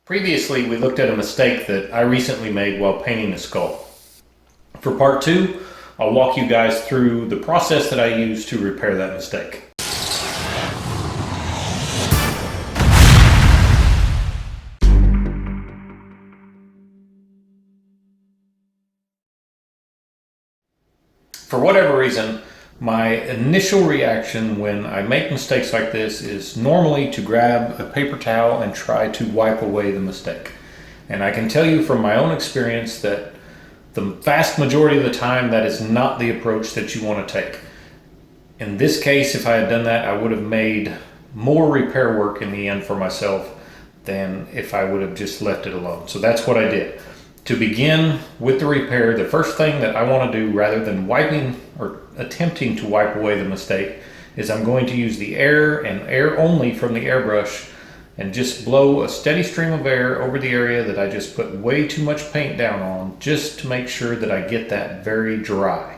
Previously, we looked at a mistake that I recently made while painting a skull. For part two, I'll walk you guys through the process that I used to repair that mistake. For whatever reason, my initial reaction when I make mistakes like this is normally to grab a paper towel and try to wipe away the mistake. And I can tell you from my own experience that the vast majority of the time that is not the approach that you want to take. In this case, if I had done that, I would have made more repair work in the end for myself than if I would have just left it alone. So that's what I did. To begin with the repair, the first thing that I want to do, rather than wiping or attempting to wipe away the mistake, is I'm going to use the air and air only from the airbrush and just blow a steady stream of air over the area that I just put way too much paint down on, just to make sure that I get that very dry.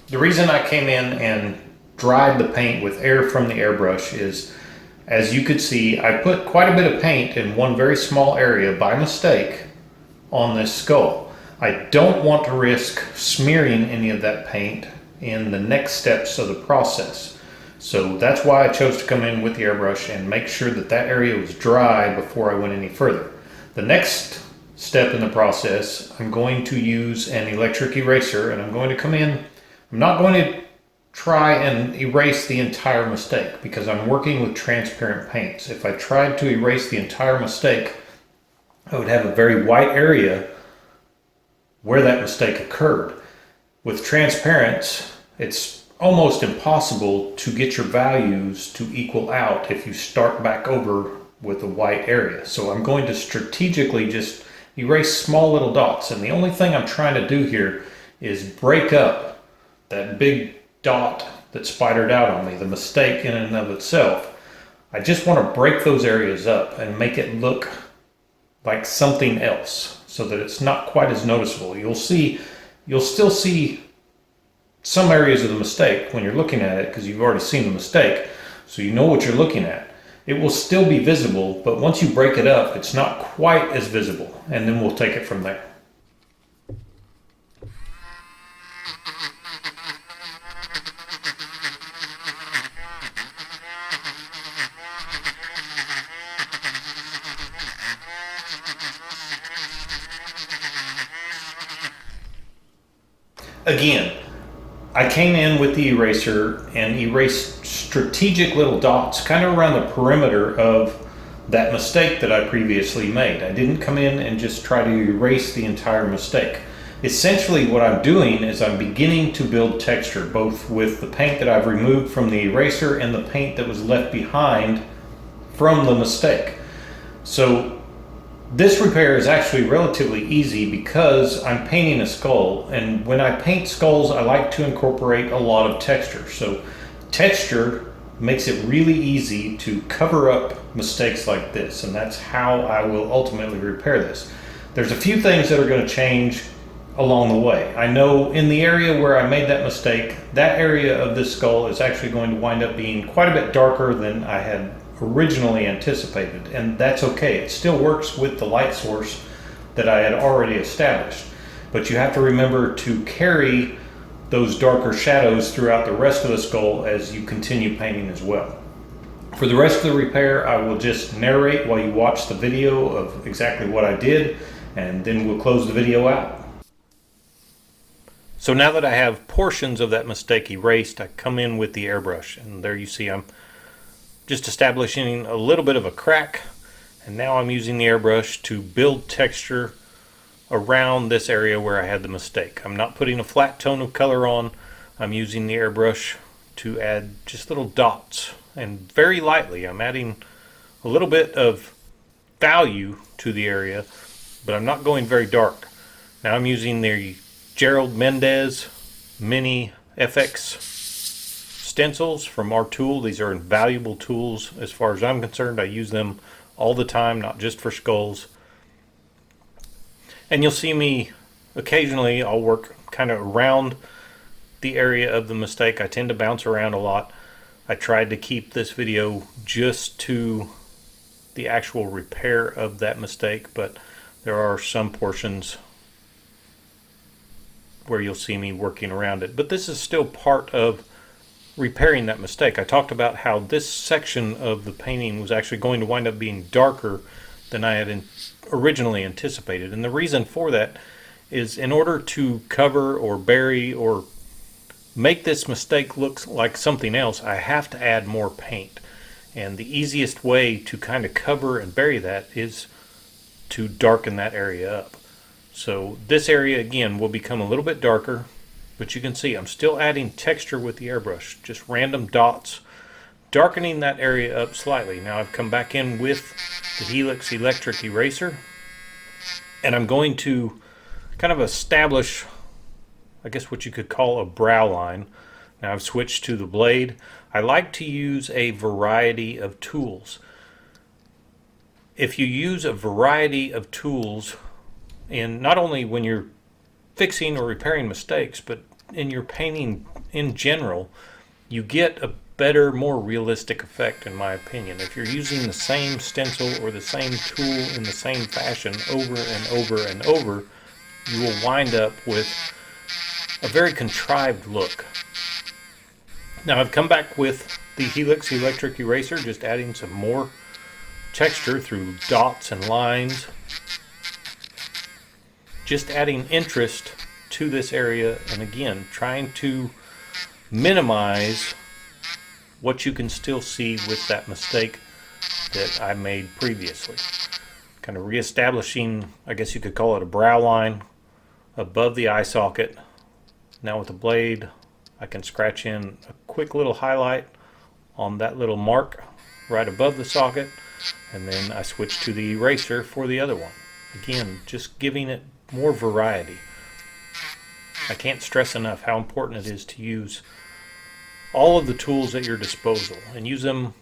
The reason I came in and dried the paint with air from the airbrush is, as you could see, I put quite a bit of paint in one very small area by mistake on this skull. I don't want to risk smearing any of that paint in the next steps of the process. So that's why I chose to come in with the airbrush and make sure that that area was dry before I went any further. The next step in the process, I'm going to use an electric eraser, and I'm going to come in. I'm not going to try and erase the entire mistake because I'm working with transparent paints. If I tried to erase the entire mistake, I would have a very white area where that mistake occurred. With transparents, it's almost impossible to get your values to equal out if you start back over with a white area. So I'm going to strategically just erase small little dots, and the only thing I'm trying to do here is break up that big dot that spidered out on me, the mistake in and of itself. I just want to break those areas up and make it look like something else so that it's not quite as noticeable. You'll still see some areas of the mistake when you're looking at it because you've already seen the mistake, so you know what you're looking at. It will still be visible, but once you break it up, it's not quite as visible, and then we'll take it from there. Again, I came in with the eraser and erased strategic little dots kind of around the perimeter of that mistake that I previously made. I didn't come in and just try to erase the entire mistake. Essentially what I'm doing is I'm beginning to build texture, both with the paint that I've removed from the eraser and the paint that was left behind from the mistake. So this repair is actually relatively easy because I'm painting a skull, and when I paint skulls, I like to incorporate a lot of texture. So texture makes it really easy to cover up mistakes like this, and that's how I will ultimately repair this. There's a few things that are going to change along the way. I know in the area where I made that mistake, that area of this skull is actually going to wind up being quite a bit darker than I had originally anticipated, and that's okay. It still works with the light source that I had already established, but you have to remember to carry those darker shadows throughout the rest of the skull as you continue painting as well. For the rest of the repair, I will just narrate while you watch the video of exactly what I did, and then we'll close the video out. So now that I have portions of that mistake erased, I come in with the airbrush, and there you see I'm just establishing a little bit of a crack, and now I'm using the airbrush to build texture around this area where I had the mistake. I'm not putting a flat tone of color on. I'm using the airbrush to add just little dots, and very lightly I'm adding a little bit of value to the area, but I'm not going very dark. Now I'm using the Gerald Mendez Mini FX stencils from our tool. These are invaluable tools as far as I'm concerned. I use them all the time, not just for skulls. And you'll see me occasionally, I'll work kind of around the area of the mistake. I tend to bounce around a lot. I tried to keep this video just to the actual repair of that mistake, but there are some portions where you'll see me working around it. But this is still part of repairing that mistake. I talked about how this section of the painting was actually going to wind up being darker than I had originally anticipated. And the reason for that is, in order to cover or bury or make this mistake look like something else, I have to add more paint. And the easiest way to kind of cover and bury that is to darken that area up. So this area again will become a little bit darker, but you can see I'm still adding texture with the airbrush, just random dots, darkening that area up slightly. Now I've come back in with the Helix electric eraser, and I'm going to kind of establish, I guess, what you could call a brow line. Now I've switched to the blade. I like to use a variety of tools. If you use a variety of tools, and not only when you're fixing or repairing mistakes, but in your painting in general, you get a better, more realistic effect, in my opinion. If you're using the same stencil or the same tool in the same fashion over and over and over, you will wind up with a very contrived look. Now I've come back with the Helix electric eraser, just adding some more texture through dots and lines, just adding interest to this area, and again trying to minimize what you can still see with that mistake that I made previously. Kind of reestablishing, I guess you could call it a brow line above the eye socket. Now with the blade, I can scratch in a quick little highlight on that little mark right above the socket, and then I switch to the eraser for the other one. Again, just giving it more variety. I can't stress enough how important it is to use all of the tools at your disposal and use them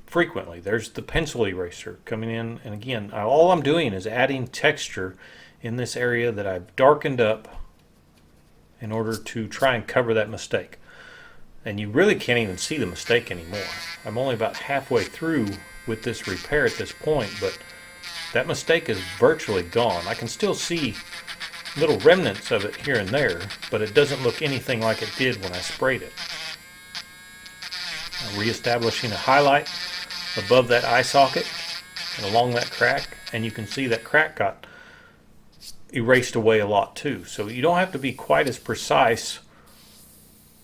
frequently. There's the pencil eraser coming in, and again, all I'm doing is adding texture in this area that I've darkened up in order to try and cover that mistake. And you really can't even see the mistake anymore. I'm only about halfway through with this repair at this point, but that mistake is virtually gone. I can still see little remnants of it here and there, but it doesn't look anything like it did when I sprayed it. I'm reestablishing a highlight above that eye socket and along that crack, and you can see that crack got erased away a lot too. So you don't have to be quite as precise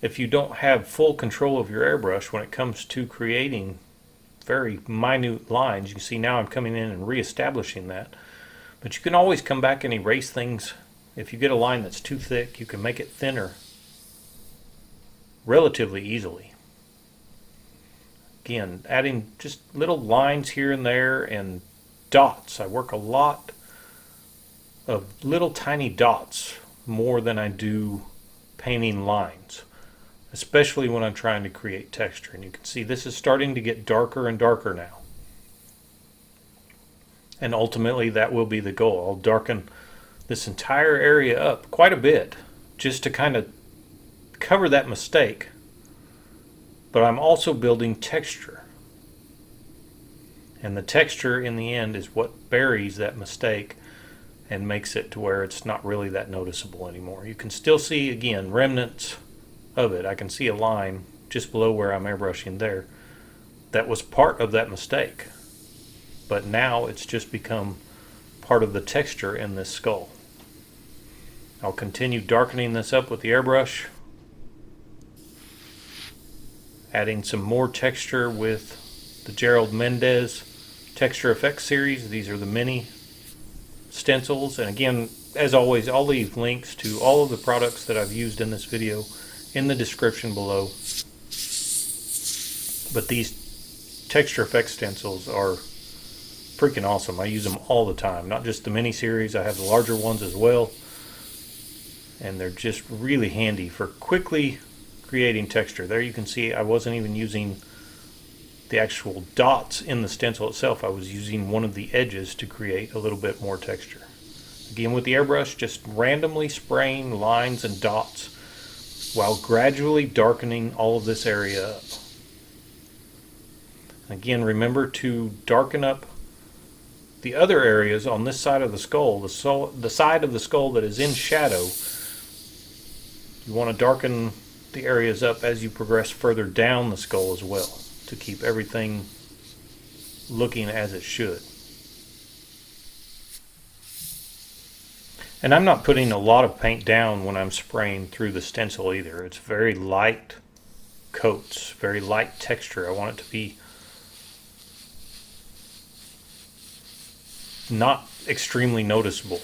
if you don't have full control of your airbrush when it comes to creating very minute lines. You can see now I'm coming in and reestablishing that, but you can always come back and erase things. If you get a line that's too thick, you can make it thinner relatively easily. Again, adding just little lines here and there and dots. I work a lot of little tiny dots more than I do painting lines, especially when I'm trying to create texture. And you can see this is starting to get darker and darker now. And ultimately that will be the goal. I'll darken this entire area up quite a bit just to kind of cover that mistake, but I'm also building texture, and the texture in the end is what buries that mistake and makes it to where it's not really that noticeable anymore. You can still see, again, remnants of it. I can see a line just below where I'm airbrushing there that was part of that mistake, but now it's just become part of the texture in this skull. I'll continue darkening this up with the airbrush, adding some more texture with the Gerald Mendez Texture Effects series. These are the mini stencils, and again, as always, I'll leave links to all of the products that I've used in this video in the description below. But these Texture Effects stencils are freaking awesome. I use them all the time, not just the mini series. I have the larger ones as well, and they're just really handy for quickly creating texture. There you can see I wasn't even using the actual dots in the stencil itself. I was using one of the edges to create a little bit more texture. Again, with the airbrush, just randomly spraying lines and dots while gradually darkening all of this area up. Again, remember to darken up the other areas on this side of the skull, the side of the skull that is in shadow. You want to darken the areas up as you progress further down the skull as well, to keep everything looking as it should. And I'm not putting a lot of paint down when I'm spraying through the stencil either. It's very light coats, very light texture. I want it to be not extremely noticeable.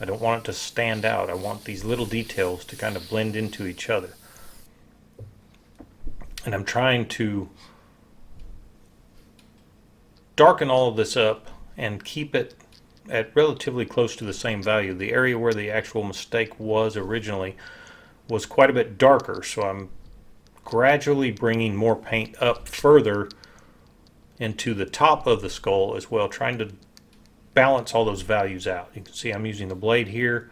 I don't want it to stand out. I want these little details to kind of blend into each other. And I'm trying to darken all of this up and keep it at relatively close to the same value. The area where the actual mistake was originally was quite a bit darker, so I'm gradually bringing more paint up further into the top of the skull as well, trying to balance all those values out. You can see I'm using the blade here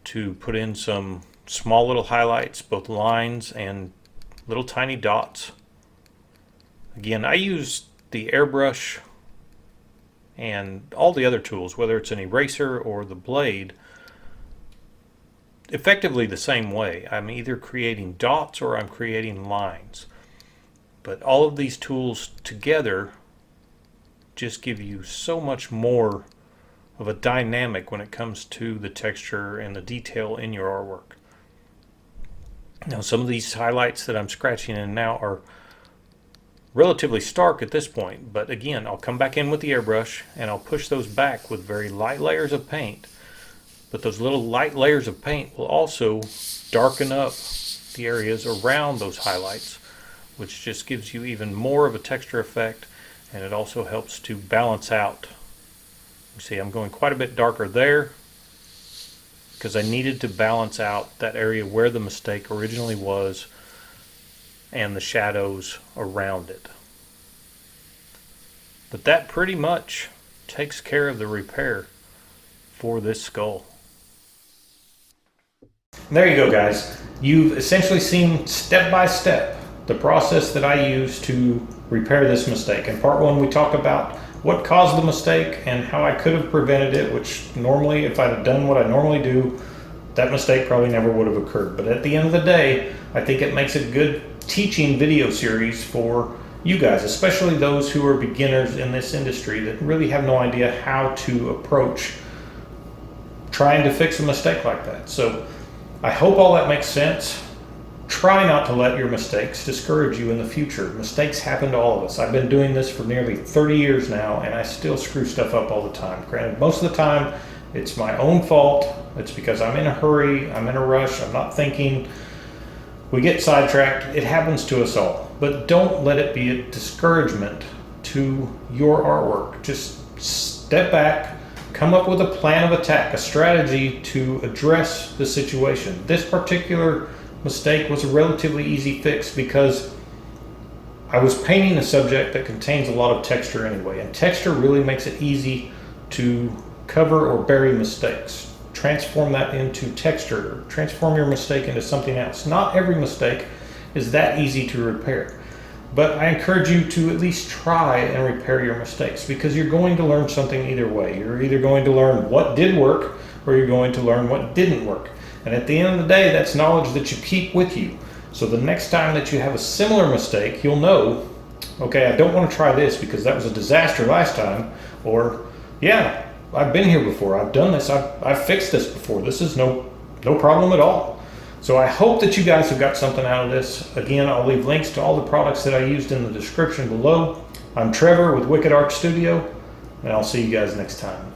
to put in some small little highlights, both lines and little tiny dots. Again, I use the airbrush and all the other tools, whether it's an eraser or the blade, effectively the same way. I'm either creating dots or I'm creating lines. But all of these tools together just give you so much more of a dynamic when it comes to the texture and the detail in your artwork. Now, some of these highlights that I'm scratching in now are relatively stark at this point, but again, I'll come back in with the airbrush and I'll push those back with very light layers of paint. But those little light layers of paint will also darken up the areas around those highlights, which just gives you even more of a texture effect, and it also helps to balance out. You see, I'm going quite a bit darker there because I needed to balance out that area where the mistake originally was and the shadows around it. But that pretty much takes care of the repair for this skull. There you go, guys. You've essentially seen step by step the process that I use to repair this mistake. In part one, we talked about what caused the mistake and how I could have prevented it, which normally, if I'd have done what I normally do, that mistake probably never would have occurred. But at the end of the day, I think it makes a good teaching video series for you guys, especially those who are beginners in this industry that really have no idea how to approach trying to fix a mistake like that. So I hope all that makes sense. Try not to let your mistakes discourage you in the future. Mistakes happen to all of us. I've been doing this for nearly 30 years now, and I still screw stuff up all the time. Granted, most of the time, it's my own fault. It's because I'm in a hurry, I'm in a rush, I'm not thinking. We get sidetracked. It happens to us all. But don't let it be a discouragement to your artwork. Just step back, come up with a plan of attack, a strategy to address the situation. This particular mistake was a relatively easy fix because I was painting a subject that contains a lot of texture anyway, and texture really makes it easy to cover or bury mistakes. Transform that into texture, transform your mistake into something else. Not every mistake is that easy to repair, but I encourage you to at least try and repair your mistakes, because you're going to learn something either way. You're either going to learn what did work or you're going to learn what didn't work. And at the end of the day, that's knowledge that you keep with you. So the next time that you have a similar mistake, you'll know, okay, I don't want to try this because that was a disaster last time. Or, yeah, I've been here before. I've done this. I've fixed this before. This is no problem at all. So I hope that you guys have got something out of this. Again, I'll leave links to all the products that I used in the description below. I'm Trevor with Wicked Art Studio, and I'll see you guys next time.